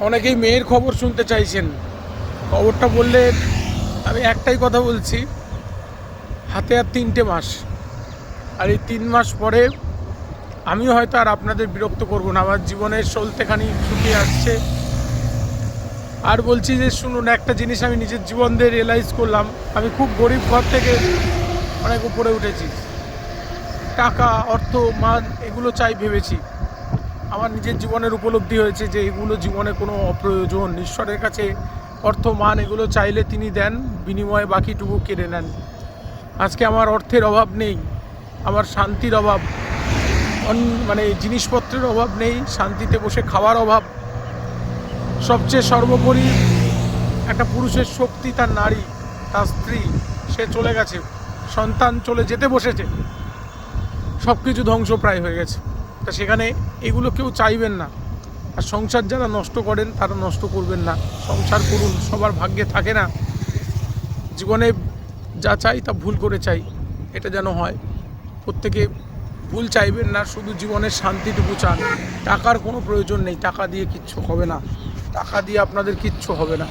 অনেকেই মেয়ের খবর শুনতে চাইছেন। খবরটা বললে আমি একটাই কথা বলছি, হাতে আর 3টে মাস। আর এই 3 মাস পরে আমি হয়তো আর আপনাদের বিরক্ত করব না, আমার জীবনের সলতেখানি শুকিয়ে আসছে। আর বলছি যে শুনুন, একটা জিনিস আমি নিজের জীবন দিয়ে রিয়েলাইজ করলাম, আমি খুব গরিব ঘর থেকে অনেক উপরে উঠেছি। টাকা, অর্থ, মান এগুলো চাই ভেবেছি। আমার নিজের জীবনের উপলব্ধি হয়েছে যে এগুলো জীবনে কোনো অপ্রয়োজন। ঈশ্বরের কাছে অর্থ, মান এগুলো চাইলে তিনি দেন, বিনিময়ে বাকিটুকু কেড়ে নেন। আজকে আমার অর্থের অভাব নেই, আমার শান্তির অভাব, মানে জিনিসপত্রের অভাব নেই, শান্তিতে বসে খাওয়ার অভাব। সবচেয়ে সর্বোপরি একটা পুরুষের শক্তি তার নারী, তার স্ত্রী। সে চলে গেছে, সন্তান চলে যেতে বসেছে, সব কিছু ধ্বংসপ্রায় হয়ে গেছে। তা সেখানে এগুলো কেউ চাইবেন না। আর সংসার যারা নষ্ট করেন তারা নষ্ট করবেন না, সংসার করুন। সবার ভাগ্যে থাকে না। জীবনে যা চাই তা ভুল করে চাই, এটা যেন হয়। প্রত্যেকে ভুল চাইবেন না, শুধু জীবনের শান্তিটুকু চান। টাকার কোনো প্রয়োজন নেই, টাকা দিয়ে কিচ্ছু হবে না, টাকা দিয়ে আপনাদের কিচ্ছু হবে না।